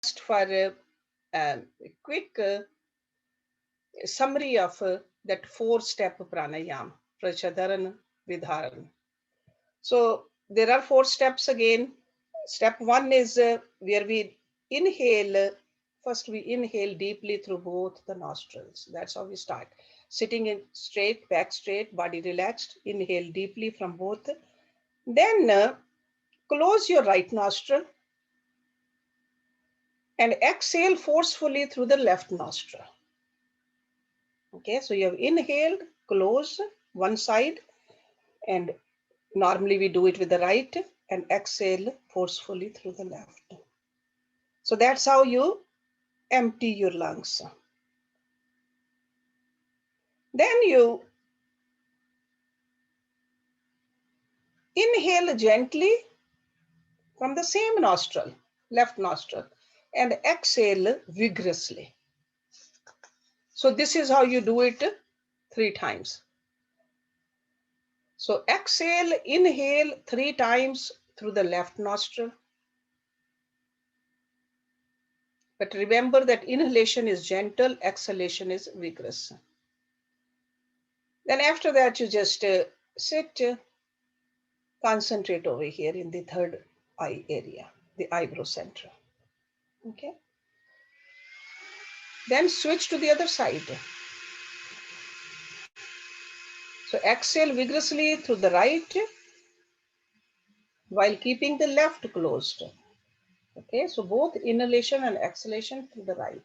for a quick summary of that 4-step pranayam, prachadaran, vidharan. So there are 4 steps again. Step 1 is where we inhale. First, we inhale deeply through both the nostrils. That's how we start. Sitting in straight, back straight, body relaxed. Inhale deeply from both. Then close your right nostril and exhale forcefully through the left nostril. Okay, so you have inhaled, close one side, and normally we do it with the right, and exhale forcefully through the left. So that's how you empty your lungs. Then you inhale gently from the same nostril, left nostril, and exhale vigorously. So this is how you do it 3 times. So exhale, inhale 3 times through the left nostril. But remember that inhalation is gentle, exhalation is vigorous. Then after that, you just sit, concentrate over here in the third eye area, the eyebrow center. Okay. Then switch to the other side. So exhale vigorously through the right while keeping the left closed. Okay, so both inhalation and exhalation through the right.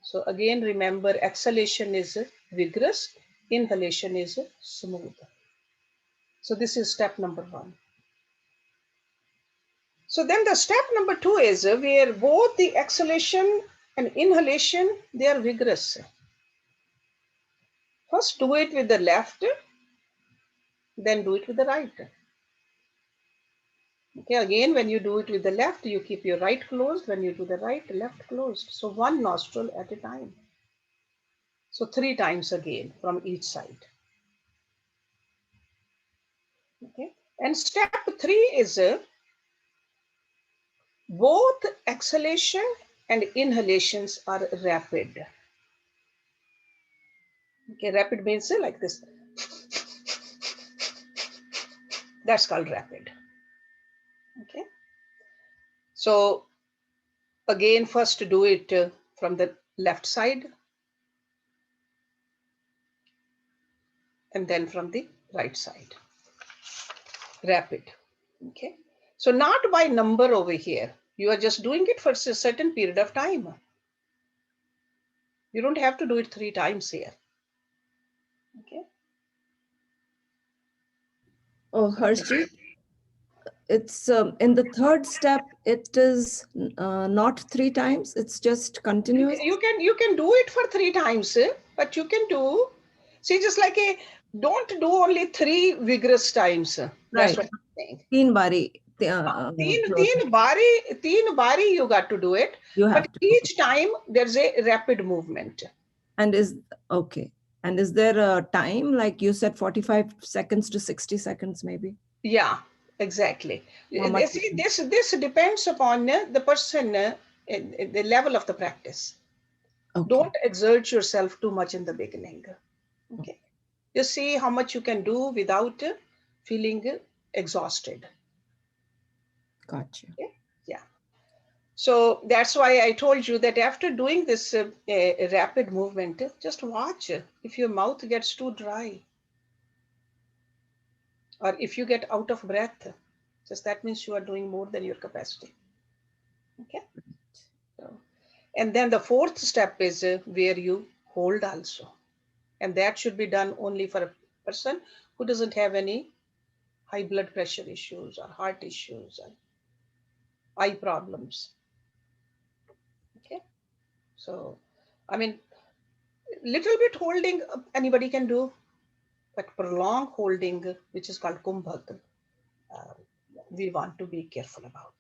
So again, remember, exhalation is vigorous, inhalation is smooth. So this is step number 1. So then the step number 2 is where both the exhalation and inhalation, they are vigorous. First do it with the left, then do it with the right. Okay, again, when you do it with the left, you keep your right closed. When you do the right, left closed. So one nostril at a time. So 3 times again from each side. Okay, and step 3 is both exhalation and inhalations are rapid. Okay, rapid means like this. That's called rapid. Okay, so again, first do it from the left side and then from the right side. Rapid. Okay, so not by number over here. You are just doing it for a certain period of time. You don't have to do it 3 times here. Okay. Oh, Hershji, it's in the third step, it is not 3 times, it's just continuous. You can do it for 3 times, but you can do, see, just like don't do only 3 vigorous times. That's right. what I'm saying. 3 bari. 3 bari you got to do it, but each time there's a rapid movement. And is okay. And is there a time, like you said, 45 seconds to 60 seconds maybe? Yeah, exactly. See, this depends upon the person, the level of the practice. Okay. Don't exert yourself too much in the beginning. Okay. Just see how much you can do without feeling exhausted. Gotcha. Okay? Yeah. So that's why I told you that after doing this rapid movement, just watch if your mouth gets too dry or if you get out of breath, just that means you are doing more than your capacity. Okay. So, and then the 4th step is where you hold also. And that should be done only for a person who doesn't have any high blood pressure issues or heart issues or eye problems. Okay. So, I mean, little bit holding anybody can do, but prolonged holding, which is called kumbhak, we want to be careful about.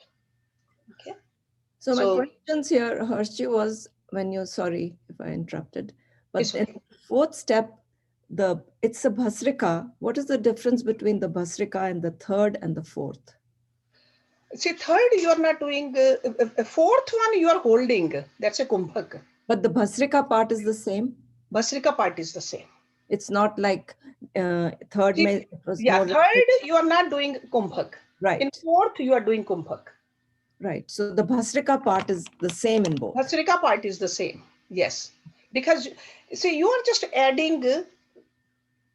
Okay. So my questions here, Hershji, was when you, sorry if I interrupted, but in the 4th step, it's a bhasrika. What is the difference between the bhasrika and the 3rd and the 4th? See, third, you are not doing, fourth one you are holding. That's a kumbhak. But the Bhasrika part is the same. Bhasrika part is the same. It's not like third. See, It was yeah, more third, like, you are not doing kumbhak. right. In fourth, you are doing kumbhak. Right. So the Bhasrika part is the same in both. Bhasrika part is the same. Yes. Because, see, you are just adding,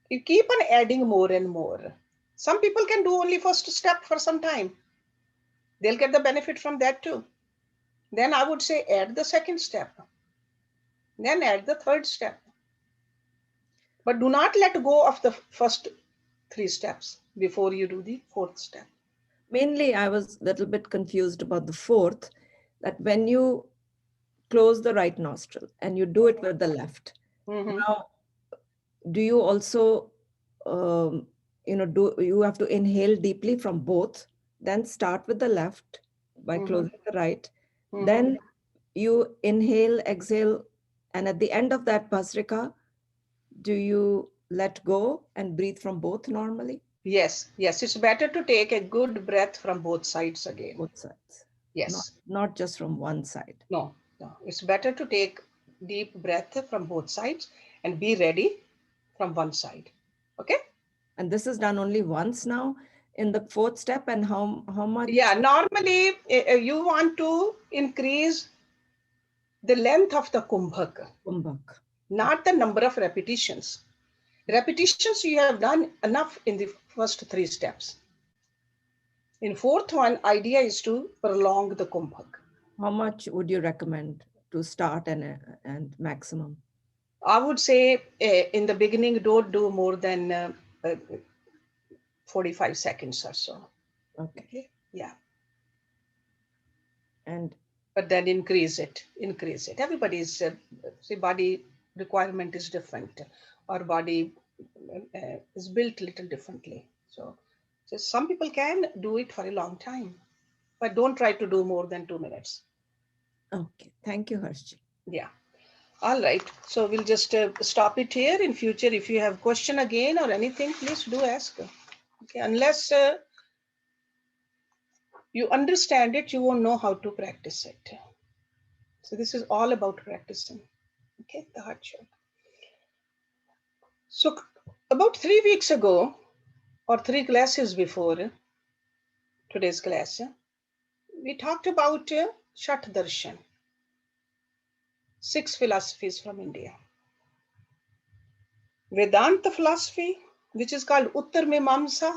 you keep on adding more and more. Some people can do only first step for some time. They'll get the benefit from that too. Then I would say add the second step. Then add the third step. But do not let go of the first three steps before you do the fourth step. Mainly, I was a little bit confused about the fourth, that when you close the right nostril and you do it with the left. Mm-hmm. Now, do you also, do you have to inhale deeply from both, then start with the left by closing the right, then you inhale, exhale, and at the end of that Bhasrika, do you let go and breathe from both normally? Yes, yes. It's better to take a good breath from both sides again. Both sides. Yes. Not just from one side. No, no. It's better to take deep breath from both sides and be ready from one side. Okay? And this is done only once now in the fourth step. And how much? Yeah, normally you want to increase the length of the kumbhak, Kumbhak. not the number of repetitions. Repetitions you have done enough in the first three steps. In fourth one, idea is to prolong the kumbhak. How much would you recommend to start and maximum? I would say in the beginning, don't do more than 45 seconds or so. Okay. Yeah. And But then increase it. Everybody's body requirement is different. Our body is built a little differently. So some people can do it for a long time, but don't try to do more than 2 minutes. okay, thank you, Hershji. Yeah. All right. So we'll just stop it here. In future, if you have question again or anything, please do ask. Okay. Unless you understand it, you won't know how to practice it. So this is all about practicing. Okay, the heart chakra. So about 3 weeks ago, or 3 classes before today's class, we talked about Shat Darshan, 6 philosophies from India. Vedanta philosophy, which is called Uttar Mimamsa,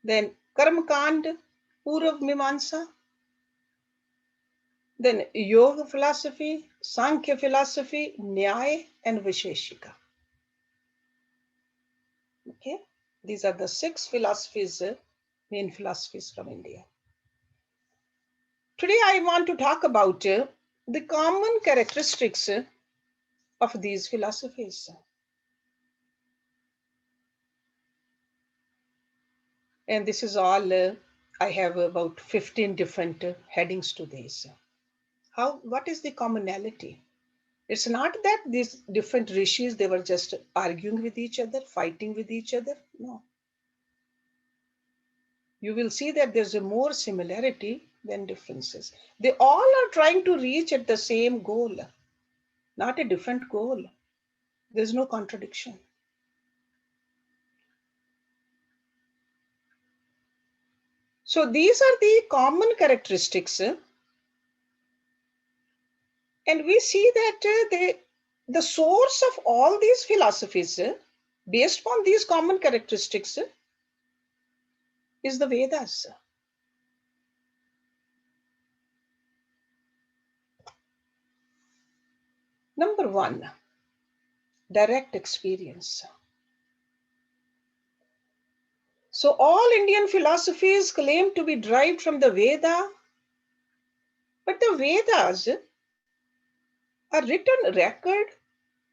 then Karma Kand, Purav Mimamsa, then Yoga philosophy, Sankhya philosophy, Nyaya, and Visheshika. Okay, these are the 6 philosophies, main philosophies from India. Today I want to talk about the common characteristics of these philosophies. And this is all, I have about 15 different headings to this. What is the commonality? It's not that these different rishis, they were just arguing with each other, fighting with each other. No. You will see that there's a more similarity than differences. They all are trying to reach at the same goal, not a different goal. There's no contradiction. So these are the common characteristics. And we see that the source of all these philosophies, based upon these common characteristics, is the Vedas. Number one, direct experience. So all Indian philosophies claim to be derived from the Veda, but the Vedas are written record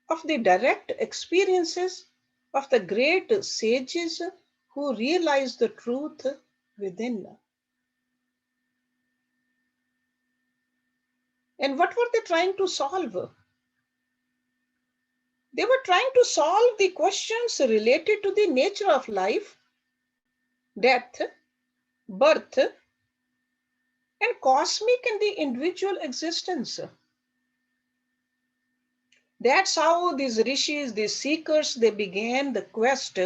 of the direct experiences of the great sages who realized the truth within. And what were they trying to solve? They were trying to solve the questions related to the nature of life, death, birth, and cosmic and the individual existence. That's how these rishis, these seekers, they began the quest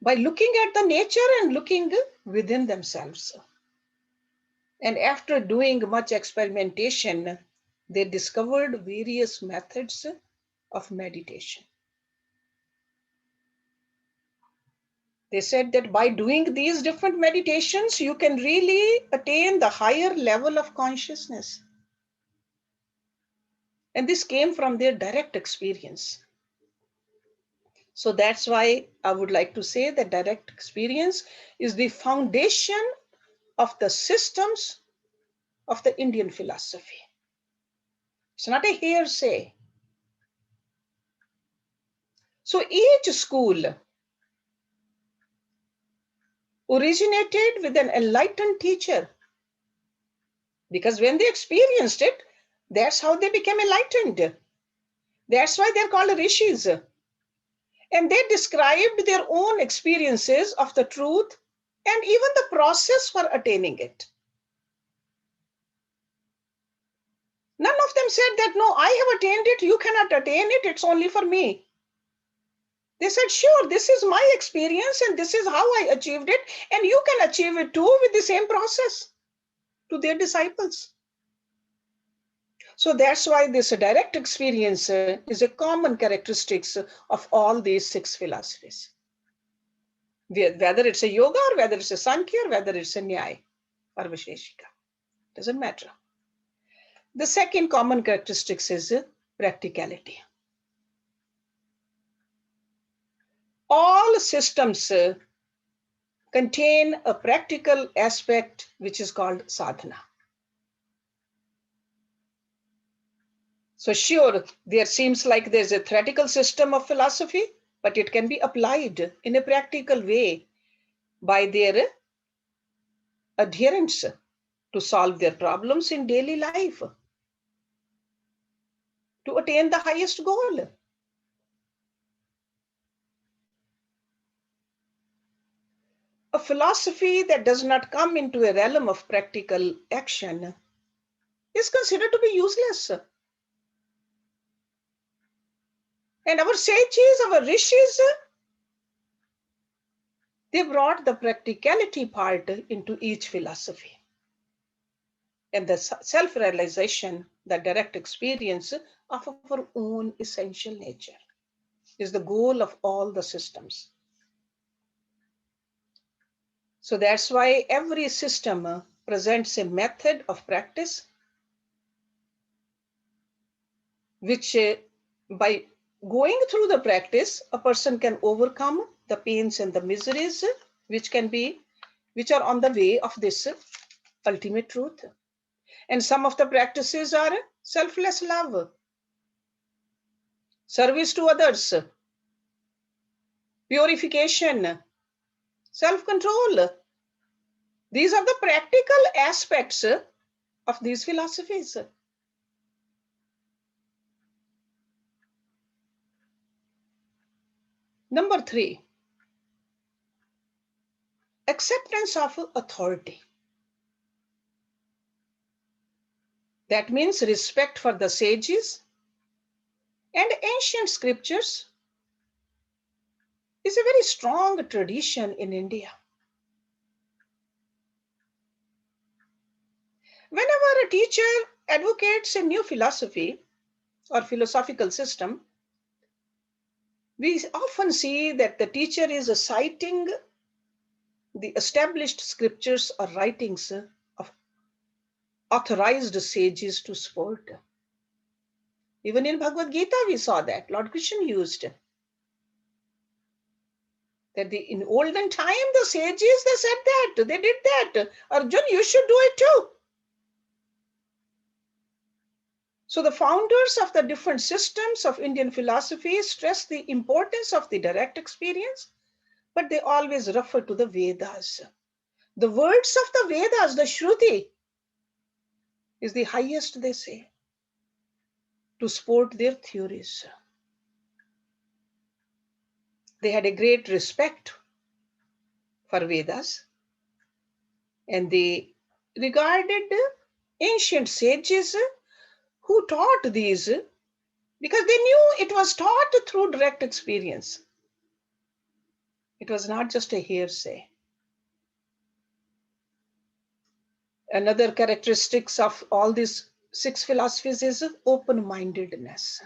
by looking at the nature and looking within themselves. And after doing much experimentation, they discovered various methods of meditation. They said that by doing these different meditations, you can really attain the higher level of consciousness. And this came from their direct experience. So that's why I would like to say that direct experience is the foundation of the systems of the Indian philosophy. It's not a hearsay. So each school originated with an enlightened teacher, because when they experienced it, that's how they became enlightened. That's why they're called rishis. And they described their own experiences of the truth and even the process for attaining it. None of them said that, no, I have attained it, you cannot attain it, it's only for me. They said, sure, this is my experience and this is how I achieved it, and you can achieve it too with the same process, to their disciples. So that's why this direct experience is a common characteristics of all these 6 philosophies. Whether it's a yoga or whether it's a Sankhya or whether it's a Nyaya or Visheshika, doesn't matter. The second common characteristics is practicality. All systems contain a practical aspect which is called sadhana. So sure, there seems like there's a theoretical system of philosophy, but it can be applied in a practical way by their adherents to solve their problems in daily life, to attain the highest goal. A philosophy that does not come into a realm of practical action is considered to be useless. And our sages, our rishis, they brought the practicality part into each philosophy. And the self-realization, the direct experience of our own essential nature is the goal of all the systems. So that's why every system presents a method of practice which by going through the practice, a person can overcome the pains and the miseries which are on the way of this ultimate truth. And some of the practices are selfless love, service to others, purification, self-control. These are the practical aspects of these philosophies. Number 3, acceptance of authority. That means respect for the sages and ancient scriptures is a very strong tradition in India. Whenever a teacher advocates a new philosophy or philosophical system, we often see that the teacher is citing the established scriptures or writings of authorized sages to support. Even in Bhagavad Gita, we saw that Lord Krishna used that in olden time, the sages, they said that, they did that. Arjun, you should do it too. So the founders of the different systems of Indian philosophy stress the importance of the direct experience, but they always refer to the Vedas. The words of the Vedas, the Shruti, is the highest, they say, to support their theories. They had a great respect for Vedas, and they regarded ancient sages who taught these because they knew it was taught through direct experience. It was not just a hearsay. Another characteristics of all these 6 philosophies is open-mindedness.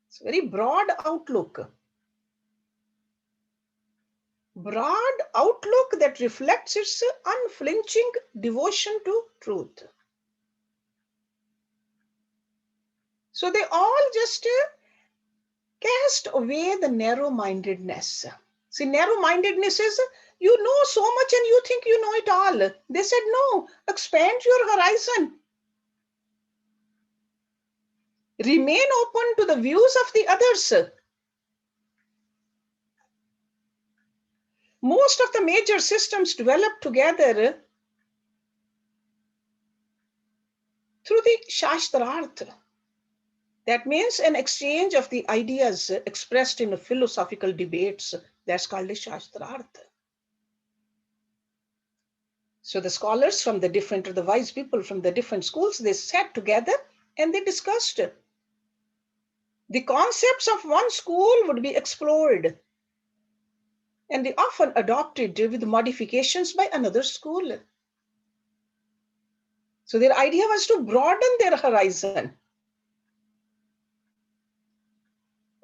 It's a very broad outlook. Broad outlook that reflects its unflinching devotion to truth. So they all just cast away the narrow-mindedness. See, narrow-mindedness is you know so much and you think you know it all. They said, no, expand your horizon. Remain open to the views of the others. Most of the major systems developed together through the Shastrarth. That means an exchange of the ideas expressed in philosophical debates. That's called a Shastrarth. So the scholars from the different, or the wise people from the different schools, they sat together and they discussed. The concepts of one school would be explored and they often adopted with modifications by another school. So their idea was to broaden their horizon.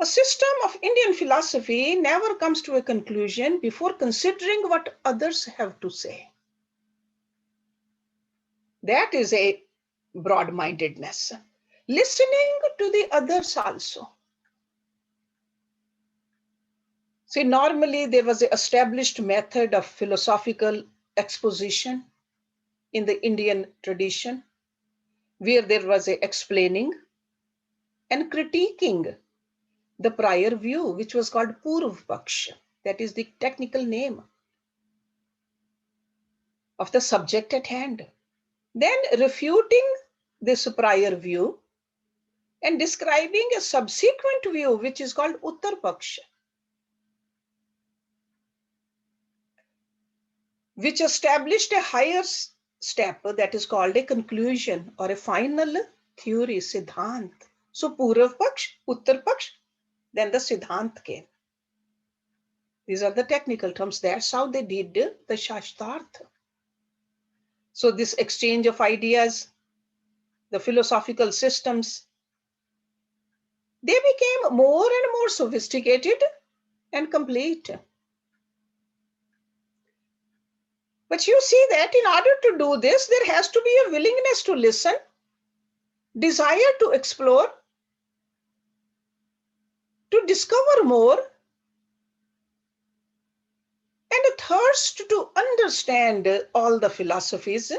A system of Indian philosophy never comes to a conclusion before considering what others have to say. That is a broad-mindedness. Listening to the others also. See, normally there was an established method of philosophical exposition in the Indian tradition, where there was a explaining and critiquing the prior view, which was called Purv Paksh. That is the technical name of the subject at hand. Then refuting this prior view and describing a subsequent view, which is called Uttar Paksh, which established a higher step that is called a conclusion or a final theory, Siddhant. So Purv Paksh, Uttar Paksh, then the Siddhant came. These are the technical terms. That's how they did the Shashtarth. So this exchange of ideas, the philosophical systems, they became more and more sophisticated and complete. But you see that in order to do this, there has to be a willingness to listen, desire to explore, to discover more, and a thirst to understand all the philosophies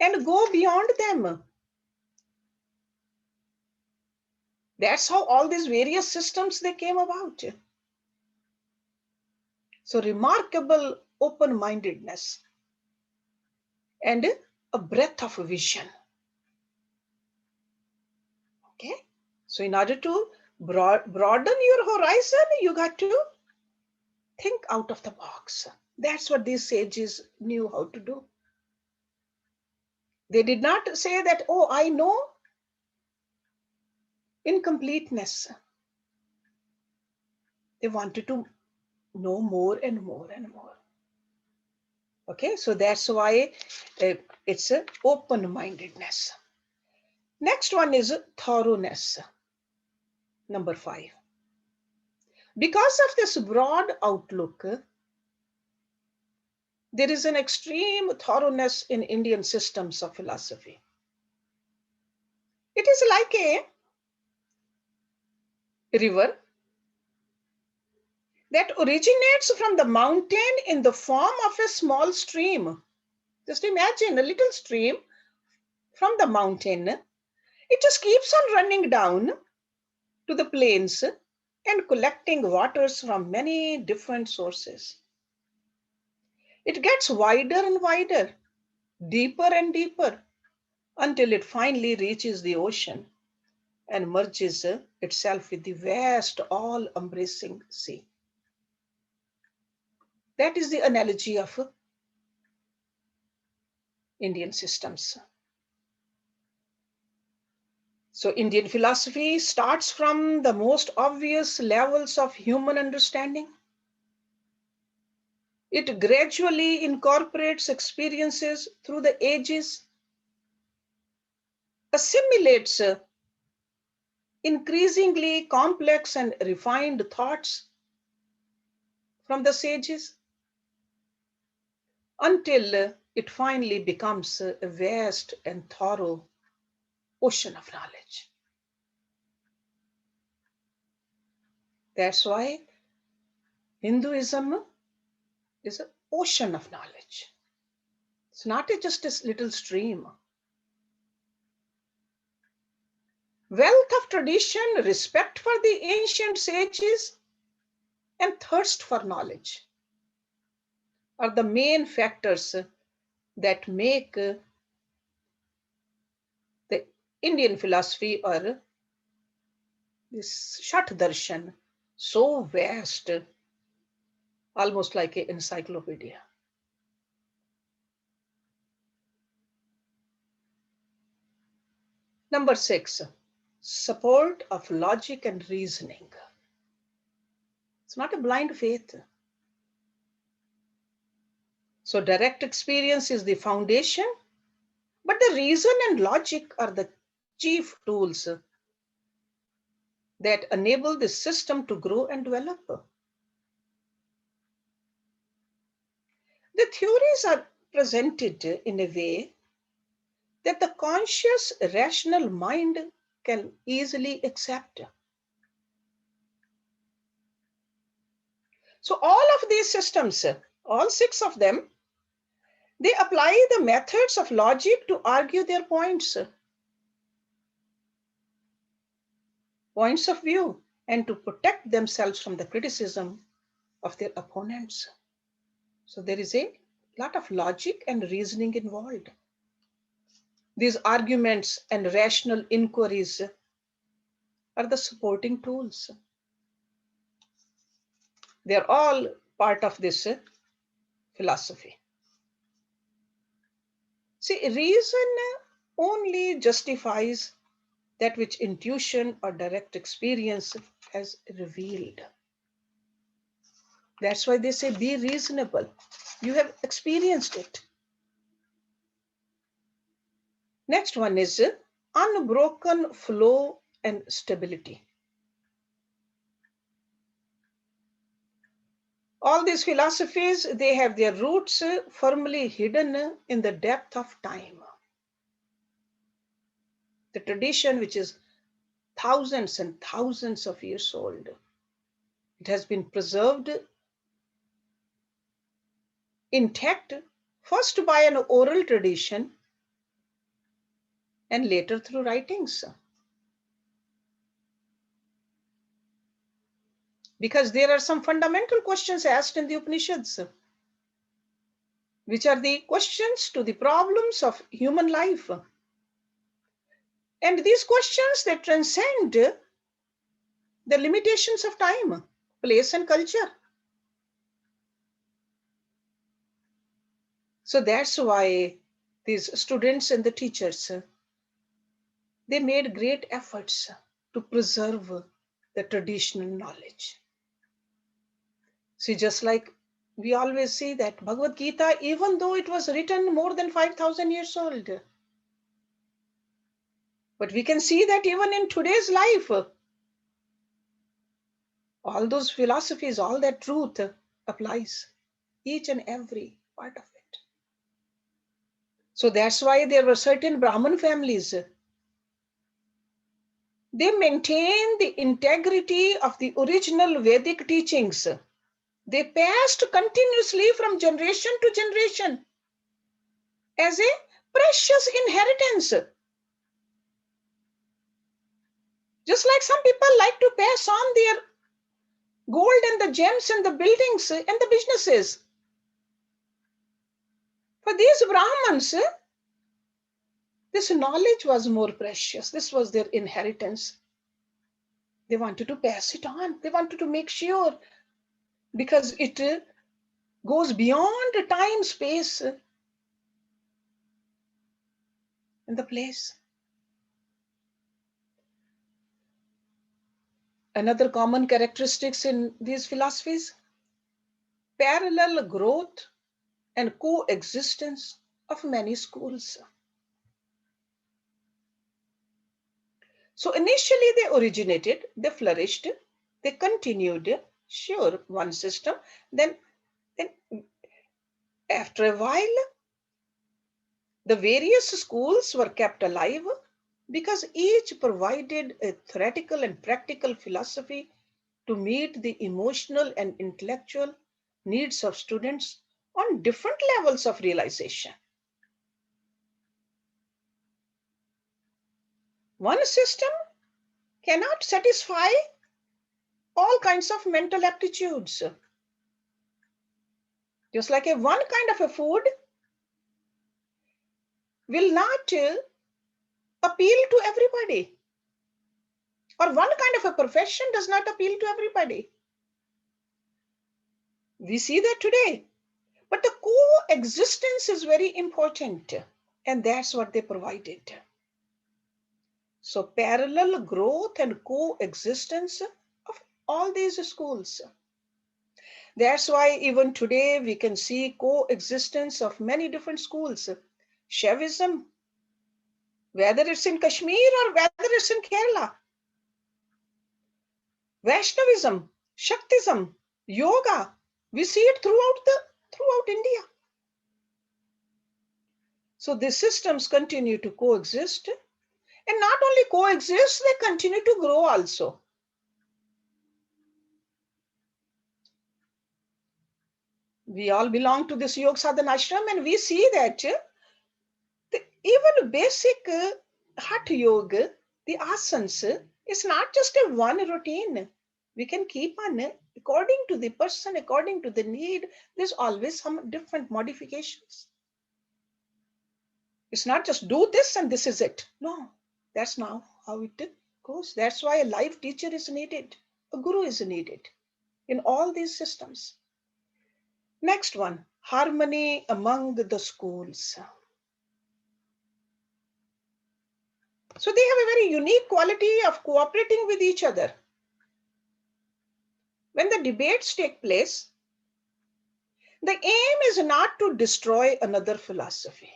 and go beyond them. That's how all these various systems they came about. So remarkable open-mindedness and a breadth of vision. Okay, so in order to broaden your horizon, you got to think out of the box. That's what these sages knew how to do. They did not say that, oh, I know incompleteness. They wanted to know more and more and more. Okay, so that's why it's an open-mindedness. Next one is thoroughness, number 5. Because of this broad outlook, there is an extreme thoroughness in Indian systems of philosophy. It is like a river that originates from the mountain in the form of a small stream. Just imagine a little stream from the mountain. It just keeps on running down to the plains and collecting waters from many different sources. It gets wider and wider, deeper and deeper, until it finally reaches the ocean. and merges itself with the vast, all-embracing sea. That is the analogy of Indian systems. So Indian philosophy starts from the most obvious levels of human understanding. It gradually incorporates experiences through the ages, assimilates increasingly complex and refined thoughts from the sages, until it finally becomes a vast and thorough ocean of knowledge. That's why Hinduism is an ocean of knowledge. It's not just a little stream. Wealth of tradition, respect for the ancient sages, and thirst for knowledge are the main factors that make the Indian philosophy, or this Shat Darshan, so vast, almost like an encyclopedia. Number 6, support of logic and reasoning. It's not a blind faith. So direct experience is the foundation, but the reason and logic are the chief tools that enable the system to grow and develop. The theories are presented in a way that the conscious, rational mind can easily accept. So all of these systems, all 6 of them, they apply the methods of logic to argue their points of view, and to protect themselves from the criticism of their opponents. So there is a lot of logic and reasoning involved. These arguments and rational inquiries are the supporting tools. They are all part of this philosophy. See, reason only justifies that which intuition or direct experience has revealed. That's why they say be reasonable. You have experienced it. Next one is unbroken flow and stability. All these philosophies, they have their roots firmly hidden in the depth of time. The tradition, which is thousands and thousands of years old, it has been preserved intact, first by an oral tradition and later through writings. Because there are some fundamental questions asked in the Upanishads, which are the questions to the problems of human life. And these questions, they transcend the limitations of time, place, and culture. So that's why these students and the teachers, they made great efforts to preserve the traditional knowledge. See, just like we always say that Bhagavad Gita, even though it was written more than 5,000 years old, but we can see that even in today's life, all those philosophies, all that truth applies, each and every part of it. So that's why there were certain Brahmin families. They maintain the integrity of the original Vedic teachings. They passed continuously from generation to generation as a precious inheritance. Just like some people like to pass on their gold and the gems and the buildings and the businesses. For these Brahmins, This knowledge was more precious. This was their inheritance. They wanted to pass it on. They wanted to make sure, because it goes beyond time, space, and the place. Another common characteristics in these philosophies: parallel growth and coexistence of many schools. So initially they originated, they flourished, they continued, sure, one system, then after a while, the various schools were kept alive because each provided a theoretical and practical philosophy to meet the emotional and intellectual needs of students on different levels of realization. One system cannot satisfy all kinds of mental aptitudes. Just like one kind of a food will not appeal to everybody, or one kind of a profession does not appeal to everybody. We see that today. But the coexistence is very important, and that's what they provided. So parallel growth and coexistence of all these schools. That's why even today we can see coexistence of many different schools. Shaivism, whether it's in Kashmir or whether it's in Kerala. Vaishnavism, Shaktism, yoga, we see it throughout India. So these systems continue to coexist, and not only coexist, they continue to grow also. We all belong to this Yoga Sadhana Ashram, and we see that even basic Hatha Yoga, the asanas, is not just a one routine. We can keep on, according to the person, according to the need, there's always some different modifications. It's not just do this and this is it. No, that's not how it goes. That's why a live teacher is needed. A guru is needed in all these systems. Next one, harmony among the schools. So they have a very unique quality of cooperating with each other. When the debates take place, the aim is not to destroy another philosophy,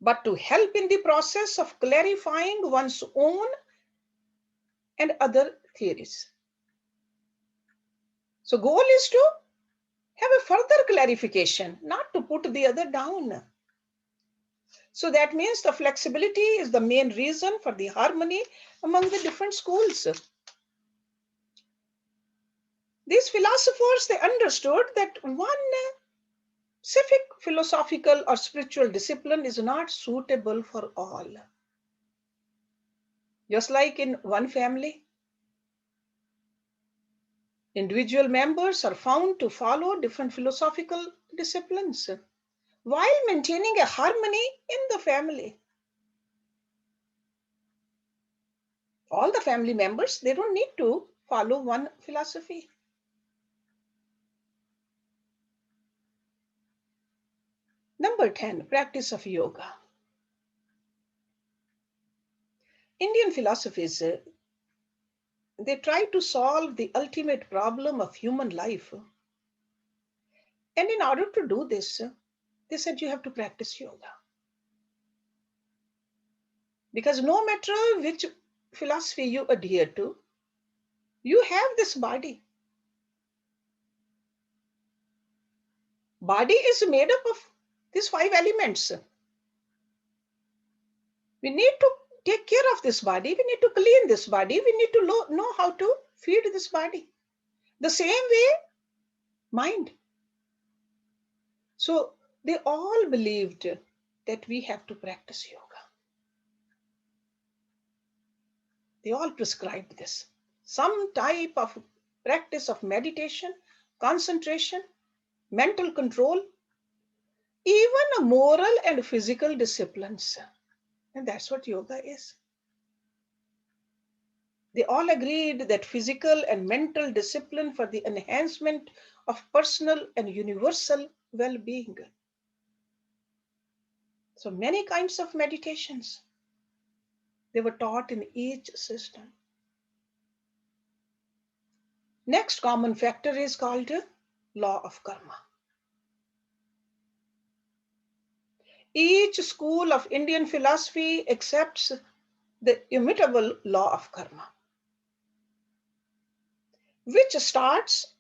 but to help in the process of clarifying one's own and other theories. So goal is to have a further clarification, not to put the other down. So that means the flexibility is the main reason for the harmony among the different schools. These philosophers, they understood that one specific philosophical or spiritual discipline is not suitable for all. Just like in one family, individual members are found to follow different philosophical disciplines while maintaining a harmony in the family. All the family members, they don't need to follow one philosophy. Number 10, practice of yoga. Indian philosophies, they try to solve the ultimate problem of human life. And in order to do this, they said you have to practice yoga. Because no matter which philosophy you adhere to, you have this body. Body is made up of these 5 elements. We need to take care of this body. We need to clean this body. We need to know how to feed this body. The same way, mind. So they all believed that we have to practice yoga. They all prescribed this. Some type of practice of meditation, concentration, mental control. even moral and physical disciplines. And that's what yoga is. They all agreed that physical and mental discipline for the enhancement of personal and universal well-being. So many kinds of meditations, they were taught in each system. Next common factor is called law of karma. Each school of Indian philosophy accepts the immutable law of karma, which starts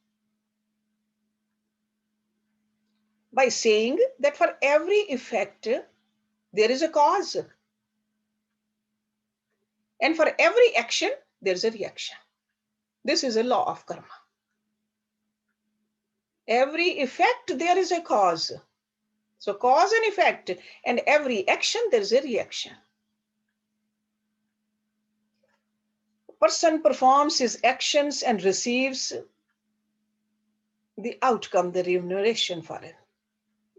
by saying that for every effect, there is a cause. And for every action, there is a reaction. This is a law of karma. Every effect, there is a cause. So cause and effect, and every action, there is a reaction. A person performs his actions and receives the outcome, the remuneration for it.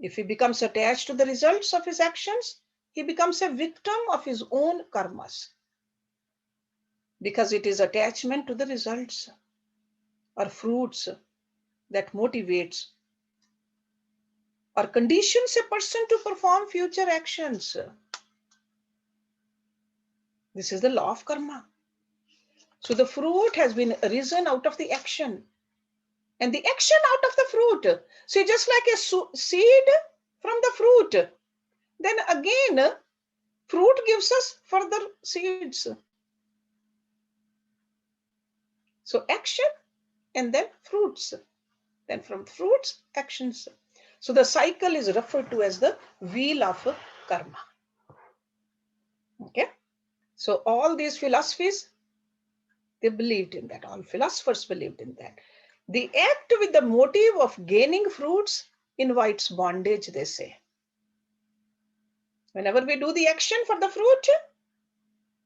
If he becomes attached to the results of his actions, he becomes a victim of his own karmas, because it is attachment to the results or fruits that motivates or conditions a person to perform future actions. This is the law of karma. So the fruit has been arisen out of the action, and the action out of the fruit. So just like a seed from the fruit, then again fruit gives us further seeds. So action and then fruits, then from fruits actions. So the cycle is referred to as the wheel of karma. Okay, so all these philosophies, they believed in that. All philosophers believed in that. The act with the motive of gaining fruits invites bondage, they say. Whenever we do the action for the fruit,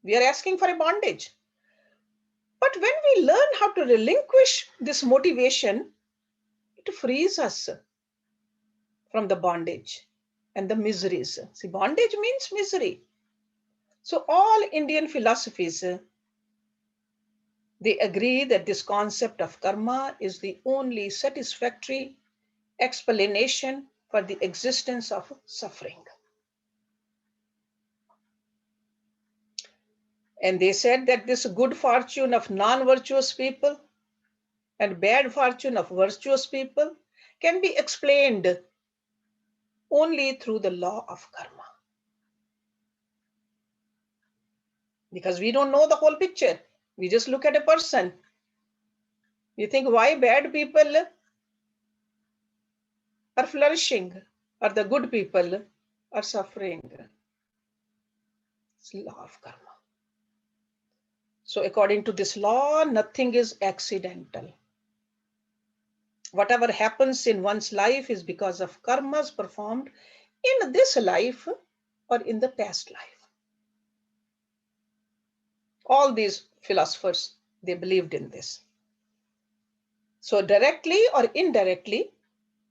we are asking for a bondage. But when we learn how to relinquish this motivation, it frees us from the bondage and the miseries. See, bondage means misery. So all Indian philosophies, they agree that this concept of karma is the only satisfactory explanation for the existence of suffering. And they said that this good fortune of non-virtuous people and bad fortune of virtuous people can be explained only through the law of karma. Because we don't know the whole picture. We just look at a person. We think why bad people are flourishing or the good people are suffering. It's law of karma. So according to this law, nothing is accidental. Whatever happens in one's life is because of karmas performed in this life or in the past life. All these philosophers, they believed in this. So directly or indirectly,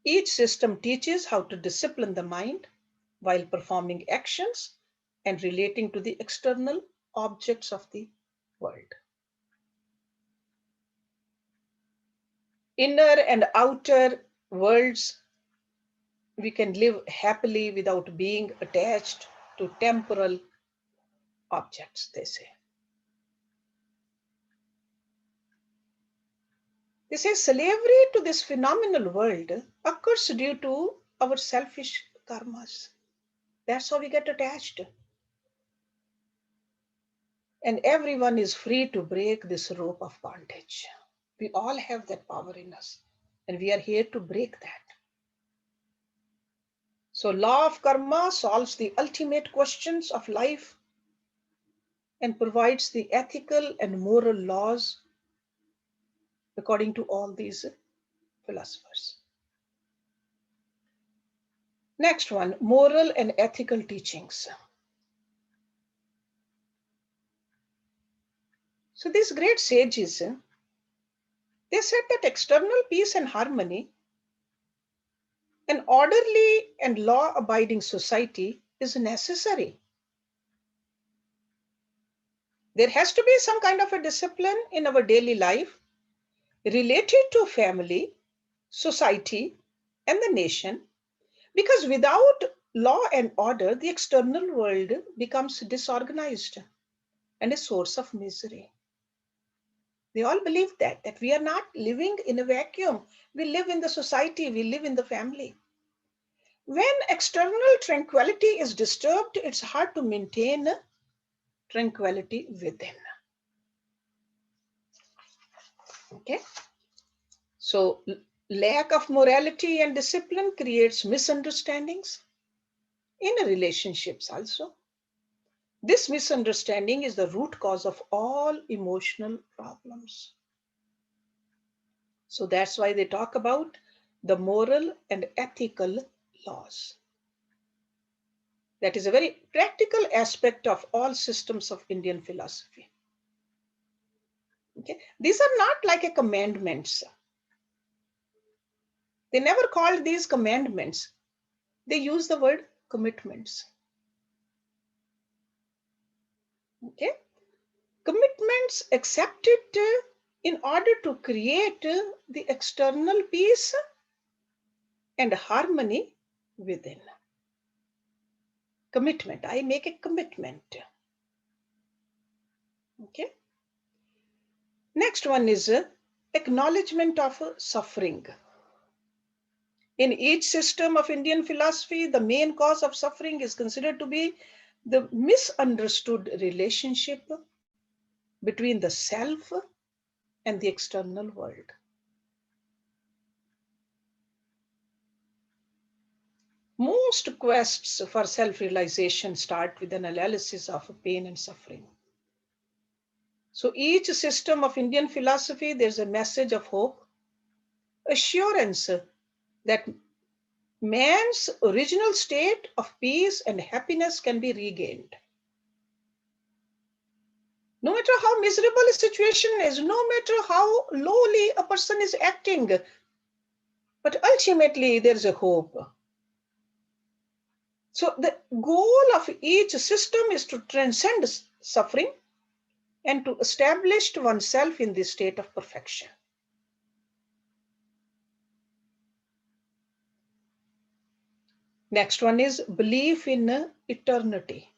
each system teaches how to discipline the mind while performing actions and relating to the external objects of the world. Inner and outer worlds, we can live happily without being attached to temporal objects, they say. They say slavery to this phenomenal world occurs due to our selfish karmas. That's how we get attached. And everyone is free to break this rope of bondage. We all have that power in us, and we are here to break that. So law of karma solves the ultimate questions of life and provides the ethical and moral laws according to all these philosophers. Next one, moral and ethical teachings. So these great sages, they said that external peace and harmony An orderly and law-abiding society is necessary. There has to be some kind of a discipline in our daily life related to family, society, and the nation, because without law and order, the external world becomes disorganized and a source of misery. They all believe that we are not living in a vacuum. We live in the society, we live in the family. When external tranquility is disturbed, it's hard to maintain tranquility within. Okay? So, lack of morality and discipline creates misunderstandings in relationships also. This misunderstanding is the root cause of all emotional problems. So that's why they talk about the moral and ethical laws. That is a very practical aspect of all systems of Indian philosophy. Okay? These are not like a commandments. They never called these commandments. They use the word commitments. Okay? Commitments accepted in order to create the external peace and harmony within. Commitment. I make a commitment. Okay. Next one is acknowledgement of suffering. In each system of Indian philosophy, the main cause of suffering is considered to be the misunderstood relationship between the self and the external world. Most quests for self-realization start with an analysis of pain and suffering. So each system of Indian philosophy, there's a message of hope, assurance that man's original state of peace and happiness can be regained. No matter how miserable a situation is, no matter how lowly a person is acting, but ultimately there's a hope. So the goal of each system is to transcend suffering and to establish oneself in the state of perfection. Next one is belief in eternity.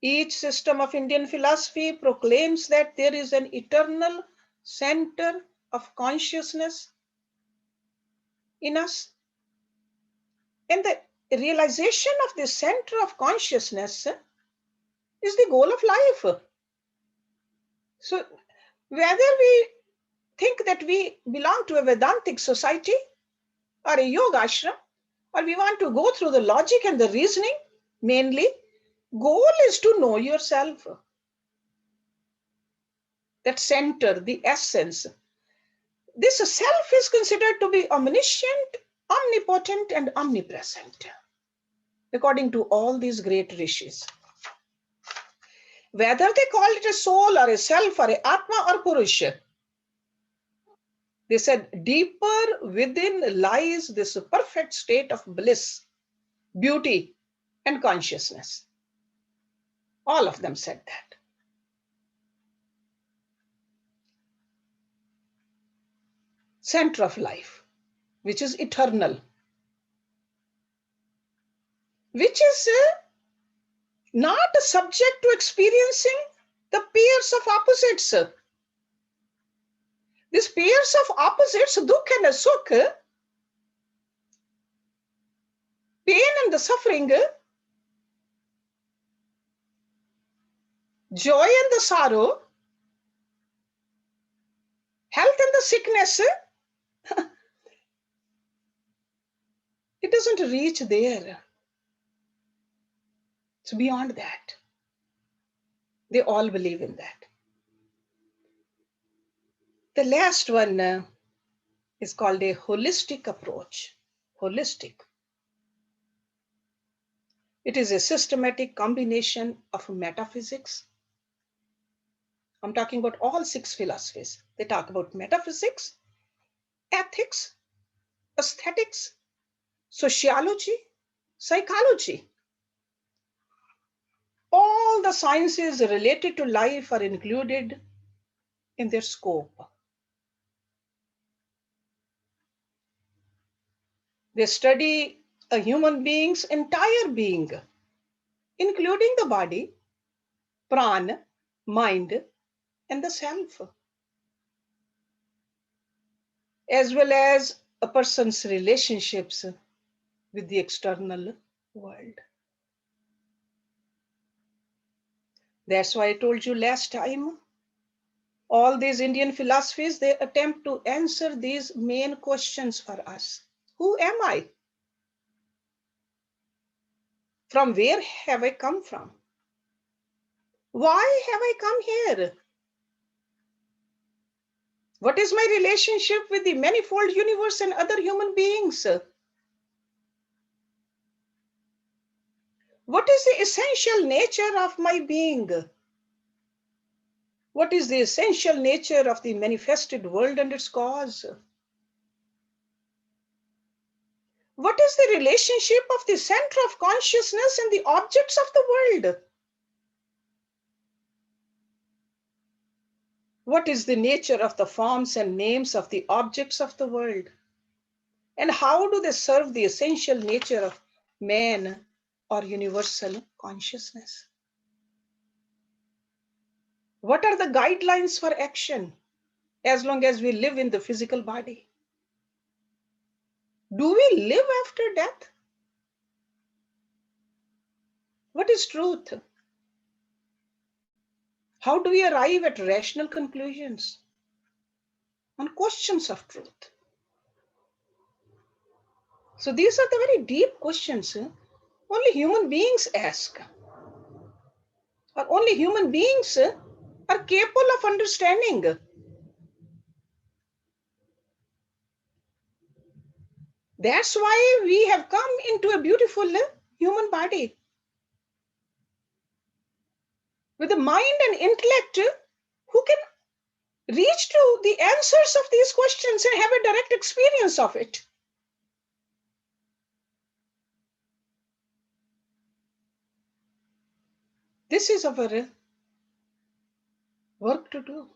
Each system of Indian philosophy proclaims that there is an eternal center of consciousness in us. And the realization of this center of consciousness is the goal of life. So whether we think that we belong to a Vedantic society or a yoga ashram, or we want to go through the logic and the reasoning, mainly, goal is to know yourself. That center, the essence. This self is considered to be omniscient, omnipotent, and omnipresent, according to all these great rishis. Whether they call it a soul or a self or a atma or purusha, they said deeper within lies this perfect state of bliss, beauty, and consciousness. All of them said that. Center of life, which is eternal, which is not subject to experiencing the pairs of opposites. These pairs of opposites, dukh and sukh, pain and the suffering, joy and the sorrow, health and the sickness, it doesn't reach there. It's beyond that. They all believe in that. The last one is called a holistic approach. Holistic. It is a systematic combination of metaphysics. I'm talking about all 6 philosophies. They talk about metaphysics, ethics, aesthetics, sociology, psychology. All the sciences related to life are included in their scope. They study a human being's entire being, including the body, prana, mind, and the self, as well as a person's relationships with the external world. That's why I told you last time, all these Indian philosophies, they attempt to answer these main questions for us. Who am I? From where have I come from? Why have I come here? What is my relationship with the manifold universe and other human beings? What is the essential nature of my being? What is the essential nature of the manifested world and its cause? What is the relationship of the center of consciousness and the objects of the world? What is the nature of the forms and names of the objects of the world? And how do they serve the essential nature of man or universal consciousness? What are the guidelines for action as long as we live in the physical body? Do we live after death? What is truth? How do we arrive at rational conclusions on questions of truth? So these are the very deep questions only human beings ask, or only human beings are capable of understanding. That's why we have come into a beautiful human body with a mind and intellect who can reach to the answers of these questions and have a direct experience of it. This is our work to do.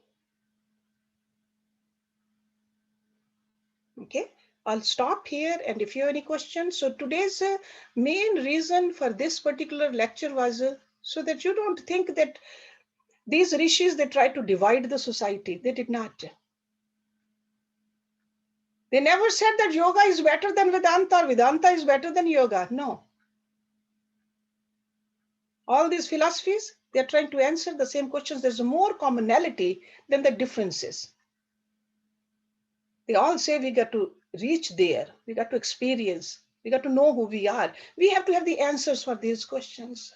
Okay, I'll stop here, and if you have any questions. So today's main reason for this particular lecture was so that you don't think that these rishis, they tried to divide the society. They did not. They never said that yoga is better than Vedanta or Vedanta is better than yoga. No. All these philosophies, they're trying to answer the same questions. There's more commonality than the differences. They all say we got to reach there. We got to experience. We got to know who we are. We have to have the answers for these questions.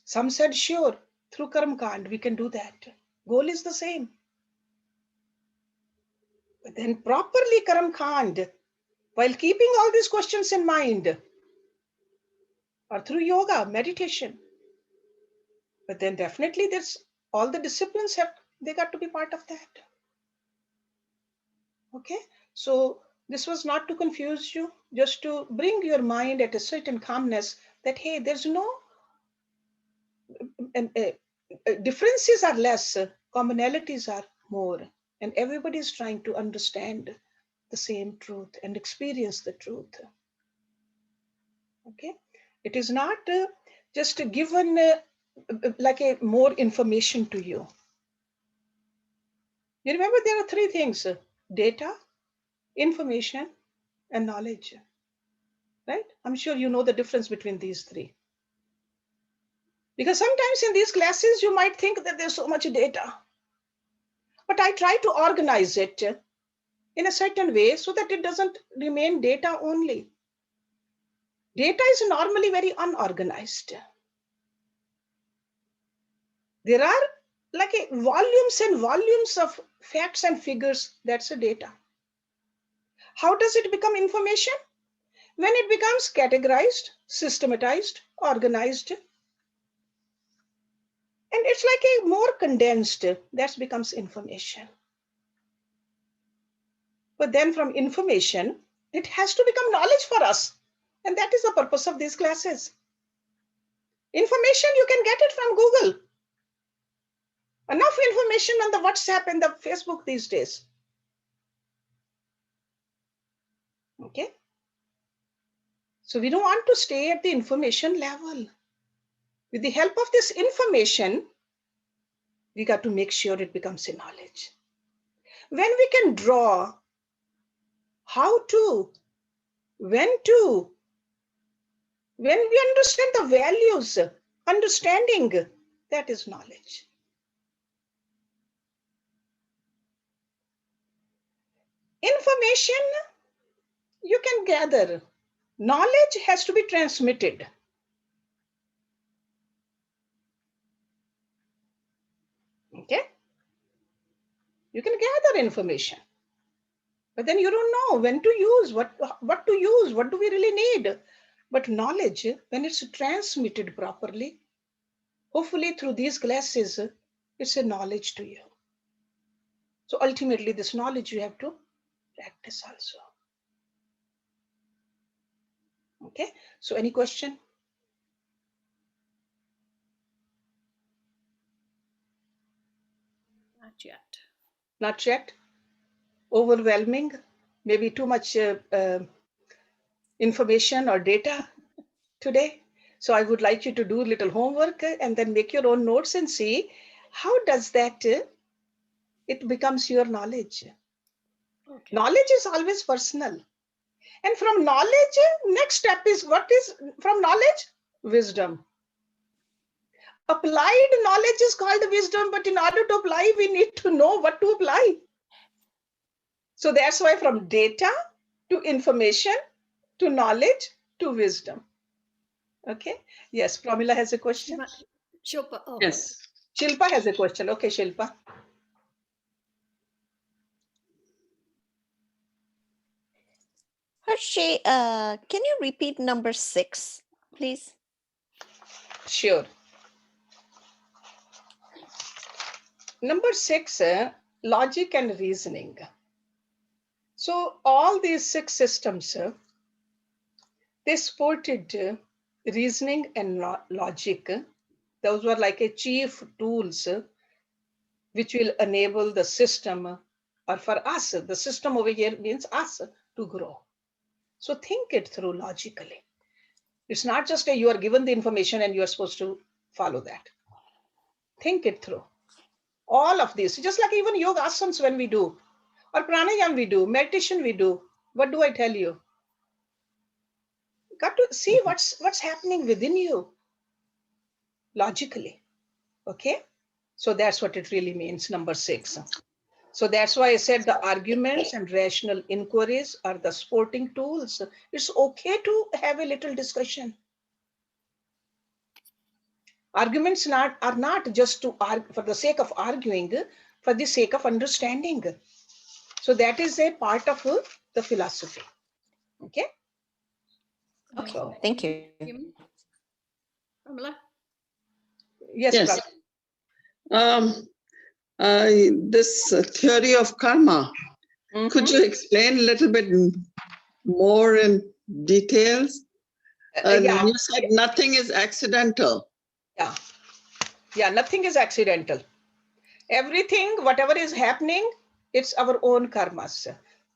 Some said, sure, through Karma Kand, we can do that. Goal is the same. But then properly Karma Kand, while keeping all these questions in mind, or through yoga, meditation. But then definitely there's all the disciplines they got to be part of that. Okay, so this was not to confuse you, just to bring your mind at a certain calmness that, hey, there's no differences are less, commonalities are more, and everybody is trying to understand the same truth and experience the truth. Okay, it is not just given like a more information to you. You remember there are three things: data, information, and knowledge. Right? I'm sure you know the difference between these three. Because sometimes in these classes, you might think that there's so much data. But I try to organize it in a certain way so that it doesn't remain data only. Data is normally very unorganized. There are like volumes and volumes of facts and figures. That's a data. How does it become information? When it becomes categorized, systematized, organized, and it's like a more condensed, that becomes information. But then from information, it has to become knowledge for us. And that is the purpose of these classes. Information, you can get it from Google. Enough information on the WhatsApp and the Facebook these days. Okay. So we don't want to stay at the information level. With the help of this information, we got to make sure it becomes a knowledge. When we can draw how to, when to, when we understand the values, understanding, that is knowledge. Information you can gather. Knowledge has to be transmitted. Okay? You can gather information, but then you don't know when to use, what to use, what do we really need. But knowledge, when it's transmitted properly, hopefully through these classes, it's a knowledge to you. So ultimately, this knowledge you have to practice also. Okay, so any question? Not yet. Not yet? Overwhelming? Maybe too much information or data today? So I would like you to do a little homework and then make your own notes and see how does that, it becomes your knowledge. Okay. Knowledge is always personal. And from knowledge, next step is, what is from knowledge? Wisdom. Applied knowledge is called wisdom, but in order to apply, we need to know what to apply. So that's why from data to information to knowledge to wisdom. Okay. Yes, Pramila has a question. Shilpa. Oh. Yes. Shilpa has a question. Okay, Shilpa. Hershey, can you repeat number 6, please? Sure. Number 6, logic and reasoning. So all these 6 systems, they supported reasoning and logic. Those were like a chief tools which will enable the system, or for us, the system over here means us, to grow. So think it through logically. It's not just you are given the information and you are supposed to follow that. Think it through. All of this, just like even yoga asanas when we do, or pranayam we do, meditation we do, what do I tell you? Got to see what's happening within you logically. Okay, so that's what it really means, number 6. So that's why I said the arguments and rational inquiries are the supporting tools. It's okay to have a little discussion. Arguments are not just to argue for the sake of arguing, for the sake of understanding. So that is a part of the philosophy. Okay. Okay. So, thank you. Pramila? Yes. Yes. This theory of karma, could you explain a little bit more in details? Yeah. You said nothing is accidental. Yeah, nothing is accidental. Everything, whatever is happening, it's our own karmas.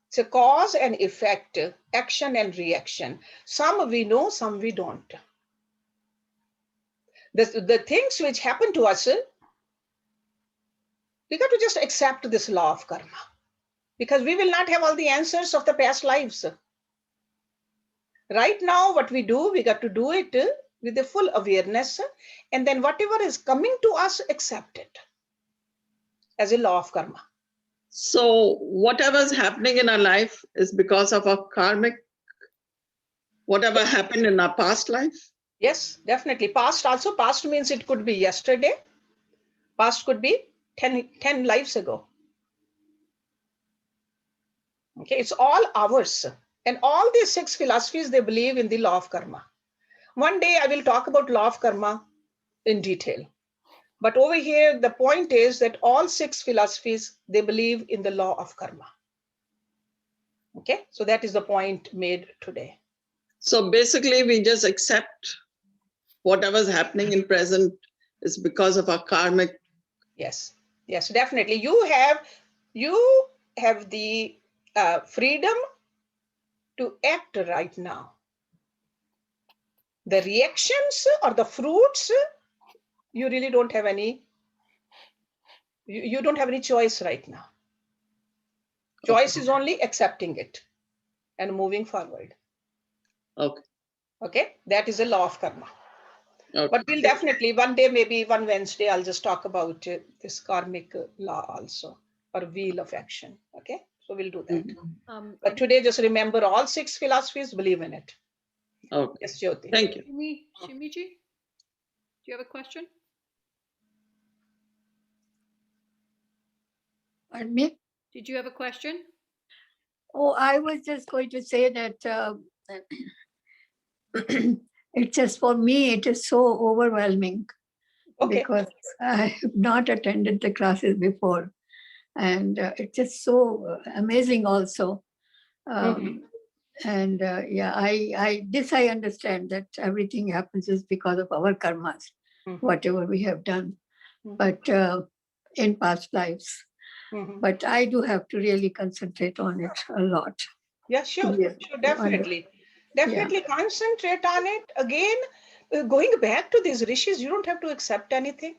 It's a cause and effect, action and reaction. Some we know, some we don't. The things which happen to us, we got to just accept this law of karma, because we will not have all the answers of the past lives. Right now, what we do, we got to do it with a full awareness, and then whatever is coming to us, accept it as a law of karma. So whatever's happening in our life is because of our karmic, whatever happened in our past life? Yes, definitely. Past also, past means it could be yesterday. Past could be 10 lives ago. Okay, it's all ours. And all these 6 philosophies, they believe in the law of karma. One day I will talk about law of karma in detail. But over here, the point is that all 6 philosophies, they believe in the law of karma. Okay, so that is the point made today. So basically, we just accept whatever's happening in present is because of our karmic. Yes, yes, definitely. You have the freedom to act right now. The reactions or the fruits, you really don't have any. You don't have any choice right now. Choice is only accepting it and moving forward. Okay. Okay, that is a law of karma. Okay. But we'll definitely one day, maybe one Wednesday, I'll just talk about this karmic law also, or wheel of action. Okay, so we'll do that. But today, just remember all 6 philosophies, believe in it. Okay. Yes, Jyoti. Thank you. Shimiji, do you have a question? Pardon me? Did you have a question? Oh, I was just going to say that it's just for me, it is so overwhelming Okay. because I have not attended the classes before. And it's just so amazing also. And yeah, I understand that everything happens is because of our karmas, whatever we have done, but in past lives. But I do have to really concentrate on it a lot. Yeah, sure, Yes. sure, definitely. Definitely concentrate on it. Again, going back to these rishis, you don't have to accept anything.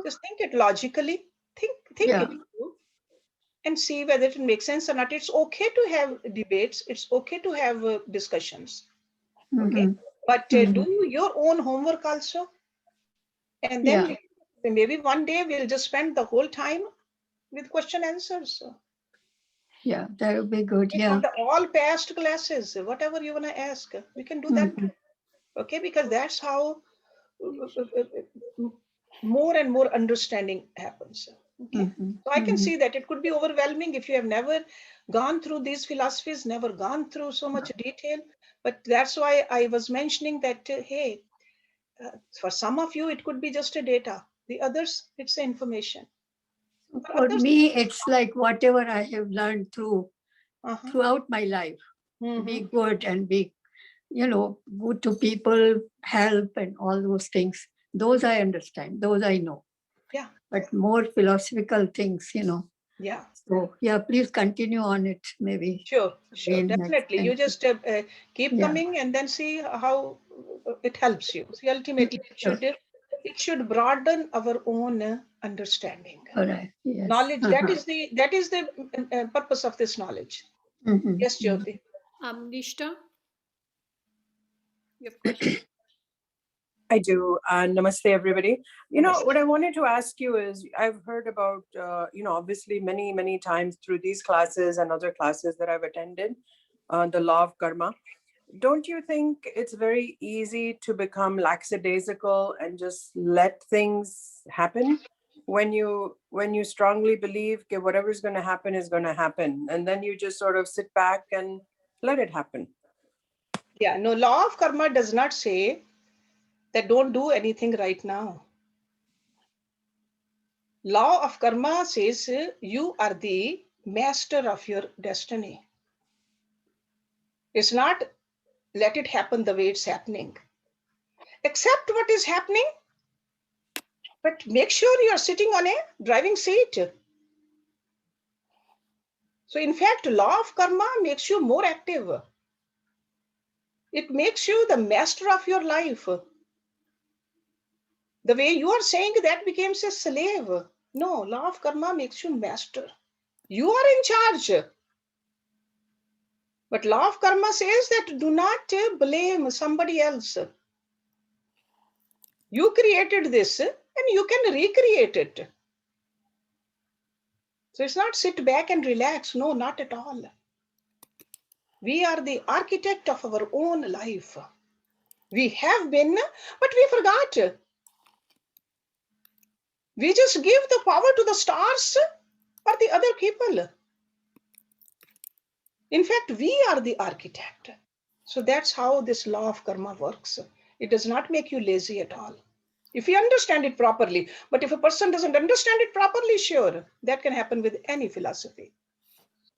Just think it logically. Think it through and see whether it makes sense or not. It's okay to have debates. It's okay to have discussions. Okay, but do your own homework also. And then maybe one day we'll just spend the whole time with question answers. Yeah, that would be good. From the all past classes, whatever you want to ask, we can do that. Okay, because that's how more and more understanding happens. Okay, so I can see that it could be overwhelming if you have never gone through these philosophies, never gone through so much detail. But that's why I was mentioning that, hey, for some of you, it could be just a data. The others, it's information. For me, it's like whatever I have learned throughout my life. Be good and be, good to people, help and all those things. Those I understand. Those I know. Yeah. But more philosophical things, Yeah. So yeah, please continue on it. Maybe. Sure, definitely. You just keep coming and then see how it helps you. See, ultimately, it should broaden our own understanding. All right. Yes. Knowledge. That is the purpose of this knowledge. Yes, Jyoti. Nishta, you have a question? I do. Namaste, everybody. What I wanted to ask you is, I've heard about, obviously many, many times through these classes and other classes that I've attended, the law of karma. Don't you think it's very easy to become lackadaisical and just let things happen when you strongly believe that whatever is going to happen is going to happen, and then you just sort of sit back and let it happen? Yeah, no, law of karma does not say that don't do anything right now. Law of karma says you are the master of your destiny. It's not let it happen the way it's happening. Accept what is happening, but make sure you are sitting on a driving seat. So in fact, law of karma makes you more active. It makes you the master of your life. The way you are saying that becomes a slave. No, law of karma makes you master. You are in charge. But law of karma says that do not blame somebody else. You created this and you can recreate it. So it's not sit back and relax. No, not at all. We are the architect of our own life. We have been, but we forgot. We just give the power to the stars or the other people. In fact, we are the architect. So that's how this law of karma works. It does not make you lazy at all. If you understand it properly, but if a person doesn't understand it properly, sure, that can happen with any philosophy.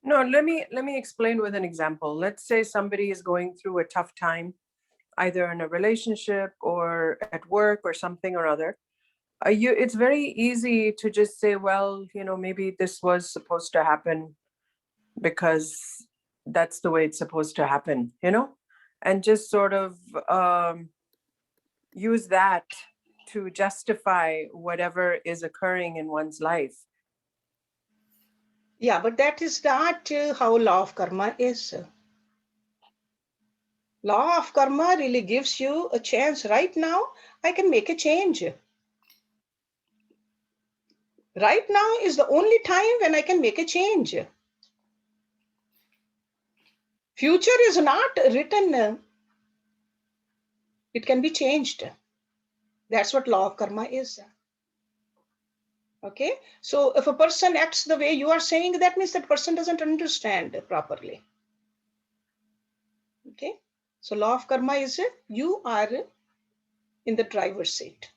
No, let me explain with an example. Let's say somebody is going through a tough time, either in a relationship or at work or something or other. It's very easy to just say, well, maybe this was supposed to happen because that's the way it's supposed to happen, and just sort of use that to justify whatever is occurring in one's life. Yeah, but that is not how law of karma is. Law of karma really gives you a chance. Right now, I can make a change. Right now is the only time when I can make a change. Future is not written. It can be changed. That's what law of karma is. Okay, so if a person acts the way you are saying, that means that person doesn't understand properly. Okay, so law of karma is you are in the driver's seat.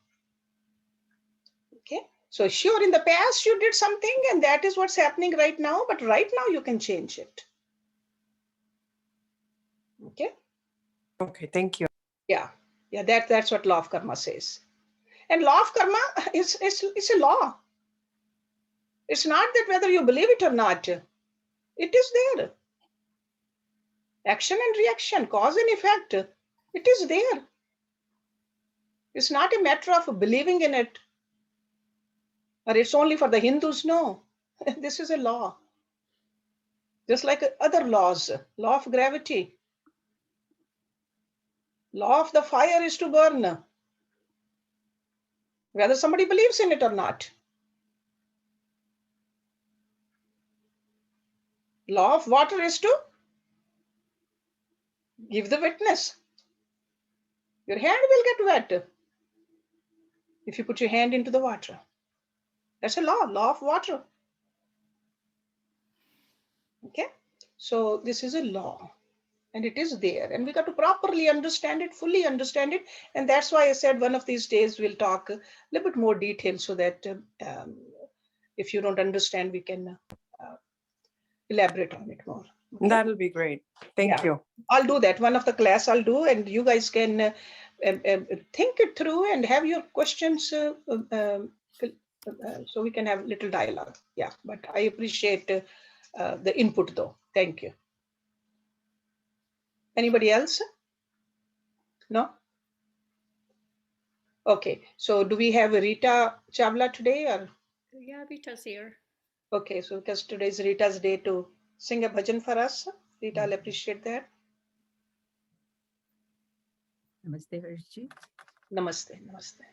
Okay, so sure, in the past you did something and that is what's happening right now, but right now you can change it. Okay. Okay, thank you. Yeah, that's what law of karma says. And law of karma is a law. It's not that whether you believe it or not. It is there. Action and reaction, cause and effect. It is there. It's not a matter of believing in it. Or it's only for the Hindus. No, this is a law. Just like other laws, law of gravity. Law of the fire is to burn, whether somebody believes in it or not. Law of water is to give the witness. Your hand will get wet if you put your hand into the water. That's a law of water. Okay, so this is a law and it is there and we got to properly understand it, fully understand it. And that's why I said one of these days we'll talk a little bit more detail so that if you don't understand, we can elaborate on it more. Okay? That'll be great. Thank you. I'll do that. One of the class I'll do, and you guys can think it through and have your questions so we can have a little dialogue. Yeah, but I appreciate the input though. Thank you. Anybody else? No? Okay, so do we have Rita Chavla today or? Yeah, Rita's here. Okay, so because today is Rita's day to sing a bhajan for us. Rita, I'll appreciate that. Namaste, Hershji. Namaste, namaste.